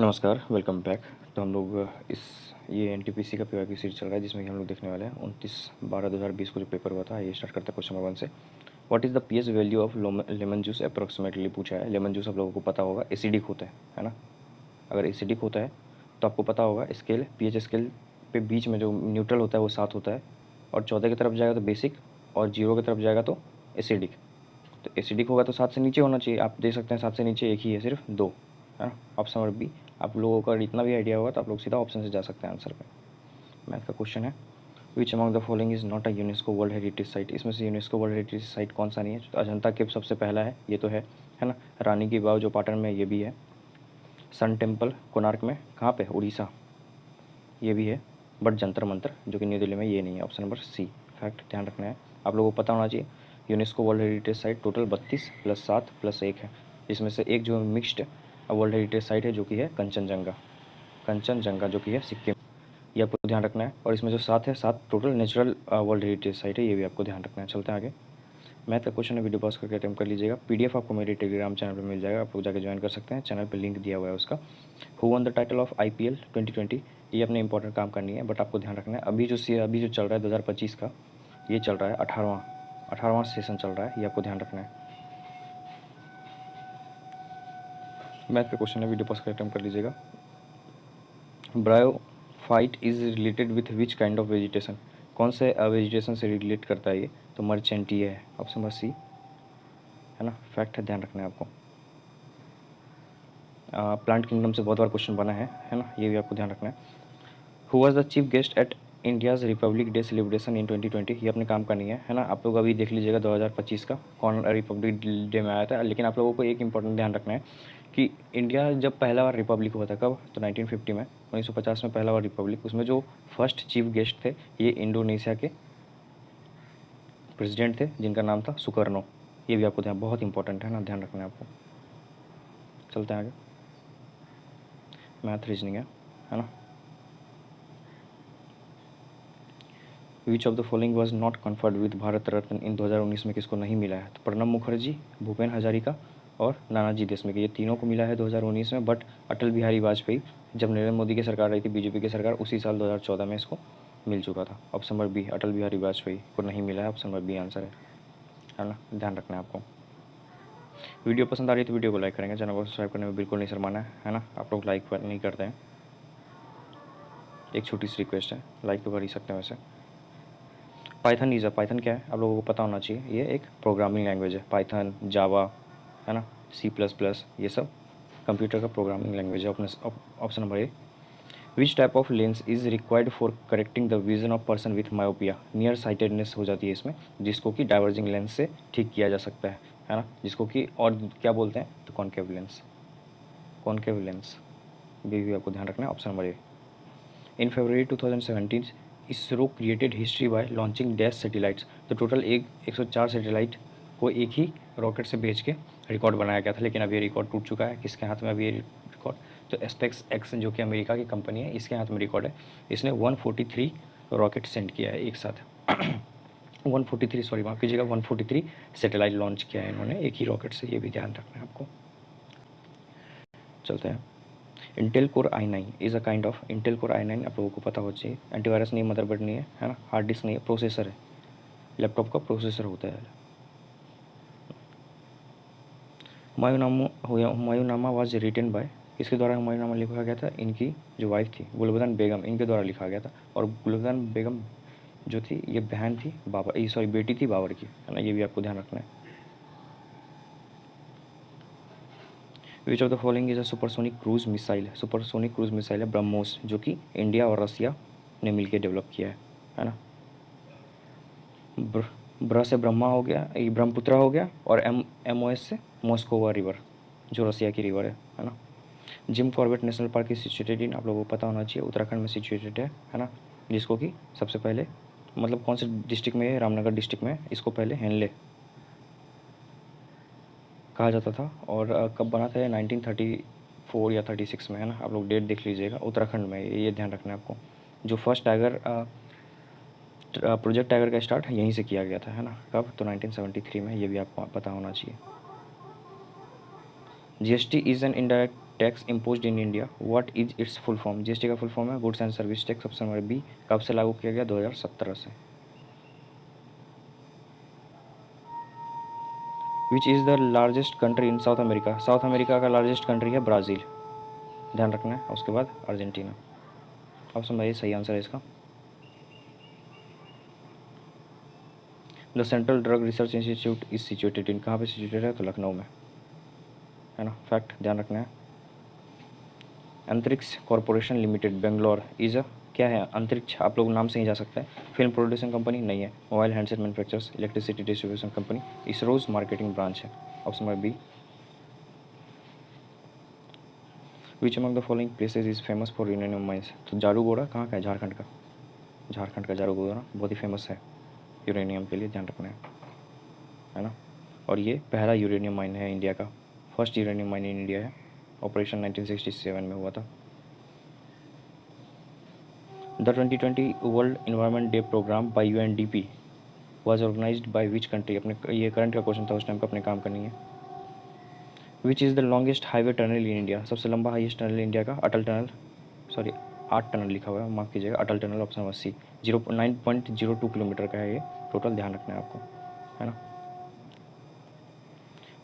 नमस्कार, welcome back. तो हम लोग इस ये एनटीपीसी का पीवाईक्यू सीरीज चल रहा है जिसमें कि हम लोग देखने वाले हैं 29/12/2020 को जो पेपर हुआ था। ये स्टार्ट करते हैं क्वेश्चन नंबर 1 से। What is the pH value of lemon juice approximately पूछा है। लेमन जूस आप लोगों को पता होगा एसिडिक होता है ना। अगर एसिडिक होता है तो आपको पता होगा स्केल पीएच स्केल पे बीच में जो न्यूट्रल होता है वो 7 होता है, और 14 की तरफ जाएगा तो बेसिक, और 0 की तरफ जाएगा तो एसिडिक। तो एसिडिक होगा तो 7 से नीचे होना चाहिए। आप देख सकते हैं 7 से नीचे एक ही है, सिर्फ 2, है ना। Option number B. आप लोगों का इतना भी आइडिया होगा तो आप लोग सीधा ऑप्शन से जा सकते हैं आंसर पे। मैथ का क्वेश्चन है, विच among the following is not a UNESCO world heritage site. इसमें से यूनेस्को वर्ल्ड हेरिटेज साइट कौन सा नहीं है। तो अजंता केव सबसे पहला है, ये तो है ना। रानी की बाव जो पाटन में, ये भी है। सन टेम्पल कोणार्क में, कहाँ पे, उड़ीसा, ये भी है। बट जंतर मंतर जो कि न्यू दिल्ली में, ये नहीं है। ऑप्शन नंबर सी। फैक्ट ध्यान रखना है, आप लोगों को पता होना चाहिए। UNESCO world heritage site total 32 + 7 + 1 है। इसमें से एक जो मिक्स्ड वर्ल्ड हेरिटेज साइट है जो कि है कंचनजंगा। कंचनजंगा जो कि है सिक्किम, ये आपको ध्यान रखना है। और इसमें जो 7 है, 7 total natural world heritage site है, ये भी आपको ध्यान रखना है। चलते हैं आगे। मैथ का क्वेश्चन है, वीडियो पॉज करके अटेम्प्ट कर लीजिएगा। पीडीएफ आपको मेरे टेलीग्राम चैनल पर मिल जाएगा, आप लोग जाकर ज्वाइन कर सकते हैं। चैनल पर लिंक दिया हुआ है उसका। Who one the title of IPL 2020, ये अपने इंपॉर्टेंट काम करनी है, बट आपको ध्यान रखना है अभी जो चल रहा है 2025 का, ये चल रहा है 18वां सेशन चल रहा है, ये आपको ध्यान रखना है। मैथ का क्वेश्चन है, वीडियो पॉज करके अटेम्प्ट कर लीजिएगा। Bryophyte is related with which kind of vegetation, कौन से वेजिटेशन से रिलेट करता है ये। तो मर्चेंटी है, ऑप्शन नंबर सी, है ना। फैक्ट है, ध्यान रखना है आपको। प्लांट किंगडम से बहुत बार क्वेश्चन बना है ना, ये भी आपको ध्यान रखना है। Who was the chief guest at India's Republic day celebration in 2020, ये अपने काम का नहीं है ना। आप लोग अभी देख लीजिएगा 2025 का कौन रिपब्लिक डे में आया था। लेकिन आप लोगों को एक इंपॉर्टेंट ध्यान रखना है कि इंडिया जब पहला बार रिपब्लिक हुआ था, कब, तो 1950 में, 1950 में पहला बार रिपब्लिक। उसमें जो फर्स्ट चीफ गेस्ट थे ये इंडोनेशिया के प्रेसिडेंट थे जिनका नाम था सुकर्नो। ये भी आपको ध्यान, बहुत इंपॉर्टेंट है ना, ध्यान रखना है आपको। चलते हैं आगे। मैथ रीजनिंग है ना। Which of the following was not conferred with Bharat Ratna in 2019 में किसको नहीं मिला है। तो प्रणब मुखर्जी, भूपेन हजारिका और नानाजी देशमुख, ये तीनों को मिला है 2019 में। बट अटल बिहारी वाजपेयी, जब नरेंद्र मोदी की सरकार रही थी, बीजेपी की सरकार, उसी साल 2014 में इसको मिल चुका था। Option number B, Atal Bihari Vajpayee को नहीं मिला है। ऑप्शन नंबर बी आंसर है ना, ध्यान रखना है आपको। वीडियो पसंद आ रही है तो वीडियो को लाइक करेंगे, चैनल को सब्सक्राइब करने में बिल्कुल नहीं शर्माना है ना। आप लोग लाइक नहीं करते हैं, एक छोटी सी रिक्वेस्ट है, लाइक तो कर ही सकते हैं वैसे। पाइथन क्या है, आप लोगों को पता होना चाहिए। ये एक प्रोग्रामिंग लैंग्वेज है। पाइथन, जावा, है ना, C++, ये सब कंप्यूटर का प्रोग्रामिंग लैंग्वेज है। Option number A. Which type of lens is required for correcting the vision of person with myopia, near sightedness हो जाती है इसमें, जिसको कि डाइवर्जिंग लेंस से ठीक किया जा सकता है ना, जिसको कि और क्या बोलते हैं, तो कॉनकेव लेंस। कॉनकेव लेंस भी आपको ध्यान रखना है। Option number A. In February 2017 ISRO created history by launching dash satellites. तो टोटल 104 सैटेलाइट को एक ही रॉकेट से भेज के रिकॉर्ड बनाया गया था, लेकिन अब ये रिकॉर्ड टूट चुका है। किसके हाथ में अभी ये रिकॉर्ड, तो स्पेस एक्स जो कि अमेरिका की कंपनी है, इसके हाथ में रिकॉर्ड है। इसने 143 रॉकेट सेंड किया है एक साथ 143, सॉरी माफ़ कीजिएगा, 143 सैटेलाइट लॉन्च किया है इन्होंने एक ही रॉकेट से, ये भी ध्यान रखना है आपको। चलते हैं। Intel core i9 is a kind of, Intel core i9 आप लोगों को पता हो चाहिए। एंटीवायरस नहीं है, मदरबोर्ड नहीं है ना, हार्ड डिस्क नहीं है, प्रोसेसर है। लैपटॉप का प्रोसेसर होता है। हुमायूनामा वाज रिटन बाय, किसके द्वारा हुमायूनामा लिखा गया था, इनकी जो वाइफ थी गुलबदन बेगम, इनके द्वारा लिखा गया था। और गुलबदन बेगम जो थी ये बहन थी बाबर, सॉरी बेटी थी बाबर की, है ना, ये भी आपको ध्यान रखना है। Which of the following is a supersonic cruise missile, supersonic cruise missile है ब्रह्मोस, जो कि इंडिया और रसिया ने मिलकर डेवलप किया है ना। ब्र से ब्रह्मा हो गया, ये ब्रह्मपुत्रा हो गया, और MOS से मॉस्कोवा रिवर, जो रसिया की रिवर है ना। Jim Corbett national park is situated in, आप लोगों को पता होना चाहिए, उत्तराखंड में सिचुएटेड है ना। जिसको कि सबसे पहले, मतलब कौन से डिस्ट्रिक्ट में है, रामनगर डिस्ट्रिक्ट में, इसको पहले हेनले कहा जाता था। और कब बना था ये, 1934 या 36 में, है ना। आप लोग डेट देख लीजिएगा, उत्तराखंड में, ये ध्यान रखना है आपको। जो फर्स्ट टाइगर प्रोजेक्ट टाइगर का स्टार्ट यहीं से किया गया था, है ना, कब, तो 1973 में, ये भी आपको पता होना चाहिए। GST is an tax imposed in India, what is its full form? GST का फुल फॉर्म है goods and service tax. Option number B, कब से लागू किया गया? 2017 से। Which is the largest country in South America? South America का largest country है ब्राज़ील, ध्यान रखना है। उसके बाद अर्जेंटीना। ऑप्शन भाई सही आंसर है इसका। The central drug research institute is situated in, कहाँ पे सिचुएटेड है? तो लखनऊ में, है ना। फैक्ट ध्यान रखना है। अंतरिक्ष corporation limited Bangalore is a, क्या है? अंतरिक्ष आप लोग नाम से ही जा सकते हैं। फिल्म प्रोड्यूसिंग कंपनी नहीं है। Mobile handset manufacturers, electricity distribution company, ISRO's marketing branch है। Option number B. Which among the following places is famous for uranium mines? तो जारूगोड़ा कहाँ का है? झारखंड का। झारखंड का जारूगोड़ा बहुत ही फेमस है यूरेनियम के लिए, ध्यान रखना है ना। और ये पहला यूरेनियम माइन है इंडिया का, first uranium mine in India है। ऑपरेशन 1967 में हुआ था। The 2020 world environment day programme by UNDP was organised by which country? अपने, ये करंट का क्वेश्चन था उस टाइम पे, अपने काम करनी है। विच is the longest highway tunnel in India? सबसे लंबा हाईएस्ट टनल इंडिया का अटल टनल, सॉरी 8 टनल लिखा हुआ है, माफ़ कीजिएगा, Atal tunnel. Option number C, 9.02 kilometre का है ये टोटल, ध्यान रखना है आपको, है ना।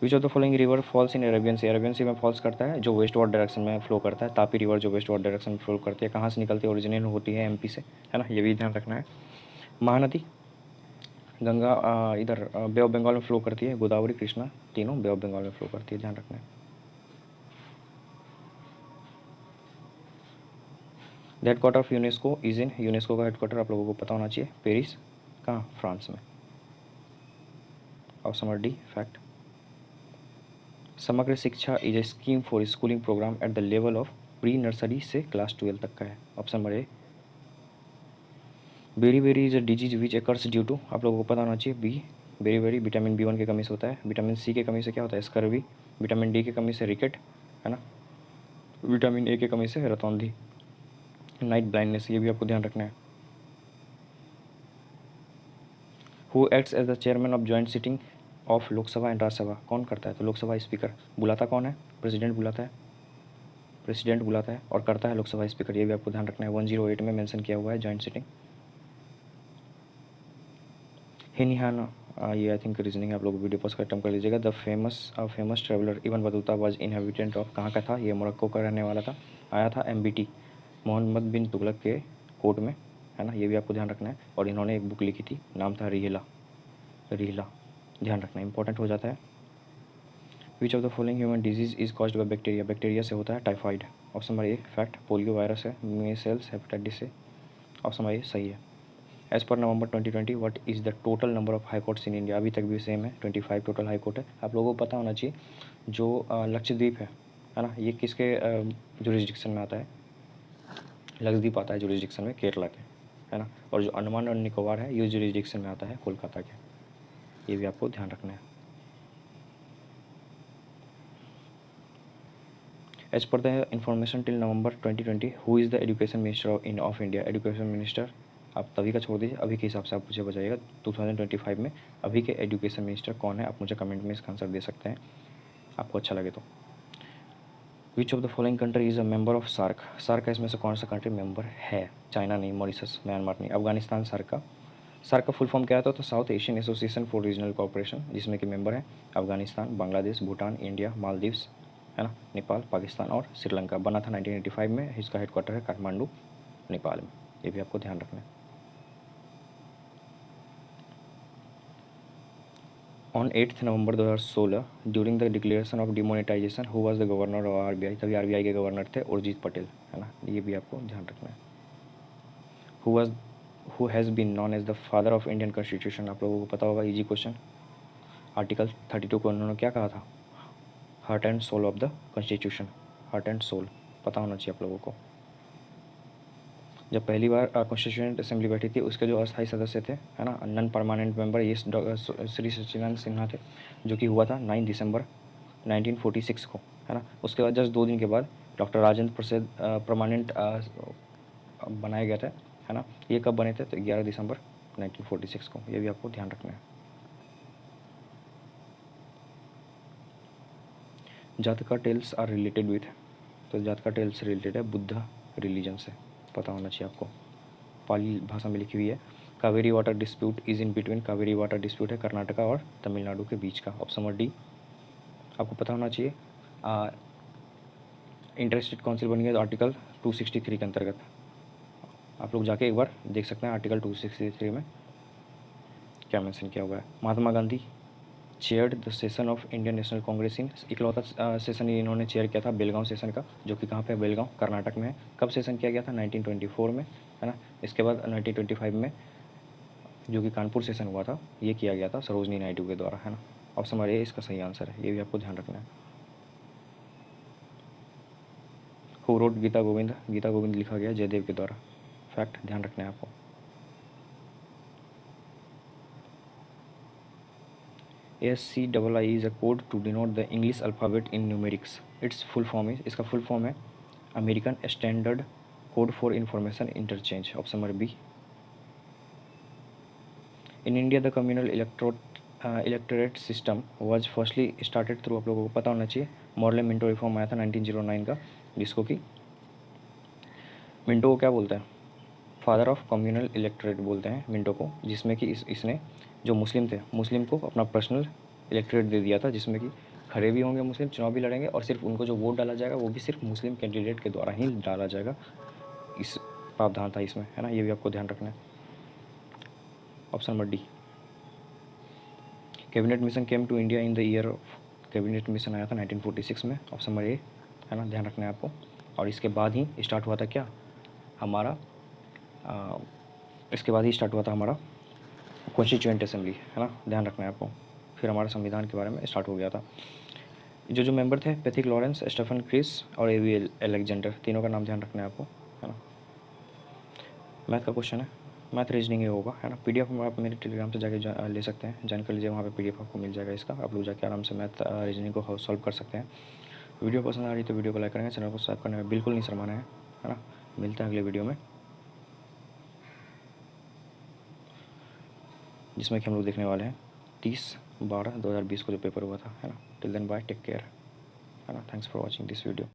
Which of the following river falls in Arabian sea? Arabian sea में फॉल्स करता है जो वेस्ट वार्ड डायरेक्शन में फ्लो करता है। तापी रिवर जो वेस्ट वार्ड डायरेक्शन में फ्लो करती है, कहाँ से निकलती है? ओरिजिनेट होती है एमपी से, है ना, ये भी ध्यान रखना है। महानदी, गंगा इधर बे ऑफ बंगाल में फ्लो करती है। गोदावरी, कृष्णा, तीनों बे ऑफ बंगाल में फ्लो करती है, ध्यान रखना है। The headquarter of UNESCO is in, UNESCO का हेडक्वार्टर आप लोगों को पता होना चाहिए, पेरिस, कहाँ? फ्रांस में। Option number D fact. Samagra Shiksha is a scheme for schooling programme at the level of pre nursery से क्लास 12 तक का है। Option number A. Beriberi is a disease which occurs due to, आप लोगों को पता होना चाहिए, B berry berry vitamin B1 की कमी से होता है। विटामिन सी की कमी से क्या होता है? स्कर्वी। विटामिन डी की कमी से रिकेट, है ना। विटामिन ए की कमी से रतौंधी, नाइट ब्लाइंडनेस, ये भी आपको ध्यान रखना है। Who acts as the chairman of joint sitting of Lok Sabha and Rajya Sabha? कौन करता है? तो लोकसभा स्पीकर। बुलाता कौन है? प्रेसिडेंट बुलाता है, प्रेसिडेंट बुलाता है और करता है लोकसभा स्पीकर, ये भी आपको ध्यान रखना है। 108 में मेंशन किया हुआ है जॉइंट सिटिंग। हिनिहाना, ये आई थिंक रीजनिंग आप लोग वीडियो पॉज कर टर्म कर लीजिएगा। The famous traveller Ibn Battuta was inhabitant of, कहाँ का था? ये मोरक्को का रहने वाला था। आया था MBT, मोहम्मद बिन तुगलक के कोर्ट में, है ना, ये भी आपको ध्यान रखना है। और इन्होंने एक बुक लिखी थी, नाम था रिहला, रिहला, ध्यान रखना इंपॉर्टेंट हो जाता है। Which of the following human disease is caused by bacteria? Bacteria से होता है typhoid. Option number A fact. Polio virus है, मीसल्स, हेपेटाइटिस से। ऑप्शन नंबर ए सही है। As per November 2020 what is the total number of high courts in India? अभी तक भी सेम है, 25 टोटल हाई कोर्ट है। आप लोगों को पता होना चाहिए जो लक्षद्वीप है ना, ये किसके जुरिस्डिक्शन में आता है? लक्षद्वीप आता है जुरिस्डिक्शन में केरला के, है ना। और जो अंडमान और निकोबार है ये जुरिस्डिक्शन में आता है कोलकाता के, ये भी आपको ध्यान रखना है। As per the information till November 2020 who is the education minister of India? Education minister आप तभी का छोड़ दीजिए, अभी के हिसाब से आप मुझे बताइएगा 2025 में अभी के एजुकेशन मिनिस्टर कौन है? आप मुझे कमेंट में इसका आंसर दे सकते हैं, आपको अच्छा लगे तो। Which of the following country is a member of SAARC? SAARC इसमें से कौन सा कंट्री मेंबर है? चाइना नहीं, मॉरिशस, म्यांमार नहीं, अफगानिस्तान सार्क का। सार्क का फुल फॉर्म क्या था? तो South Asian Association for Regional Cooperation, जिसमें कि मेंबर हैं अफगानिस्तान, बांग्लादेश, भूटान, इंडिया, मालदीव्स, है ना, नेपाल, पाकिस्तान और श्रीलंका। बना था 1985 में। इसका हेडक्वार्टर है काठमांडू, नेपाल में, ये भी आपको ध्यान रखना है। On 8 November 2016 during the declaration of demonetisation who was the governor of RBI? तभी RBI के गवर्नर थे उर्जित पटेल, है ना, ये भी आपको ध्यान रखना है। Who has been known as the father of Indian constitution? आप लोगों को पता होगा, इजी क्वेश्चन। आर्टिकल 32 को उन्होंने क्या कहा था? Heart and soul of the constitution, heart and soul, पता होना चाहिए आप लोगों को। जब पहली बार कॉन्स्टिट्यूएंट असेंबली बैठी थी, उसके जो अस्थायी सदस्य थे, है ना, नॉन परमानेंट मेंबर, ये श्री सच्चिदानंद सिन्हा थे, जो कि हुआ था 9 दिसंबर 1946 को, है ना। उसके बाद जस्ट 2 दिन के बाद डॉक्टर राजेंद्र प्रसाद परमानेंट बनाए गए थे, है ना। ये कब बने थे? तो 11 दिसंबर 1946 को, ये भी आपको ध्यान रखना है। जातका टेल्स आर रिलेटेड विथ, तो जातका टेल से रिलेटेड है, बुद्ध रिलीजन से, पता होना चाहिए आपको, पाली भाषा में लिखी हुई है। Kaveri water dispute is in between, Kaveri water dispute है कर्नाटका और तमिलनाडु के बीच का। ऑप्शन नंबर डी आपको पता होना चाहिए। इंटरस्टेट काउंसिल बन गया आर्टिकल 263 के अंतर्गत। आप लोग जाके एक बार देख सकते हैं आर्टिकल 263 में क्या मेंशन किया हुआ है। Mahatma Gandhi chaired the session of Indian National Congress in, इकलौता सेशन इन्होंने चेयर किया था बेलगांव सेशन का, जो कि कहाँ पे है, बेलगांव कर्नाटक में है। कब सेशन किया गया था, 1924 में, है ना। इसके बाद 1925 में जो कि कानपुर सेशन हुआ था, ये किया गया था सरोजनी नायडू के द्वारा, है ना। ऑप्शन नंबर ए इसका सही आंसर है, ये भी आपको ध्यान रखना है। हु रोट गीता गोविंद, गीता गोविंद लिखा गया जयदेव के द्वारा, फैक्ट ध्यान रखना है आपको। ASCII is a code to denote the English alphabet in numerics. Its full form is, इसका फुल फॉर्म है American standard code for information interchange. Option number B. In India the communal electorate system was firstly started through, आप लोगों को पता होना चाहिए, Morley Minto reform आया था 1909 का, जिसको कि मिंटो को क्या बोलते हैं, फादर ऑफ कम्युनल इलेक्टोरेट बोलते हैं मिंटो को, जिसमें कि इसने जो मुस्लिम थे, मुस्लिम को अपना पर्सनल इलेक्टोरेट दे दिया था, जिसमें कि खड़े भी होंगे मुस्लिम, चुनाव भी लड़ेंगे, और सिर्फ उनको जो वोट डाला जाएगा वो भी सिर्फ मुस्लिम कैंडिडेट के द्वारा ही डाला जाएगा। इस प्रावधान था इसमें, है ना, ये भी आपको ध्यान रखना है। Option number D. Cabinet mission came to India in the year of, cabinet mission आया था 1946 में। ऑप्शन नंबर ए, है ना, ध्यान रखना है आपको। और इसके बाद ही स्टार्ट हुआ था क्या हमारा, इसके बाद ही स्टार्ट हुआ था हमारा कॉन्स्टिट्यूएंट असेंबली, है ना, ध्यान रखना है आपको। फिर हमारा संविधान के बारे में स्टार्ट हो गया था। जो मेंबर थे, पैथिक लॉरेंस, स्टेफन क्रिस और एवी एलेक्जेंडर, तीनों का नाम ध्यान रखना है आपको, है ना। मैथ का क्वेश्चन है, मैथ रीजनिंग ही होगा, है ना। PDF में आप मेरे टेलीग्राम से जाके ले सकते हैं, ज्वाइन कर लीजिए, वहाँ पे PDF आपको मिल जाएगा इसका, आप लोग जाके आराम से मैथ रीजनिंग को सॉल्व कर सकते हैं। वीडियो पसंद आ रही तो वीडियो को लाइक करेंगे, चैनल को सब्सक्राइब करने में बिल्कुल नहीं शर्माना है ना। मिलते हैं अगले वीडियो में, जिसमें कि हम लोग देखने वाले हैं 30/12/2020 को जो पेपर हुआ था, है ना। Till then bye, take care, है ना। Thanks for watching this video.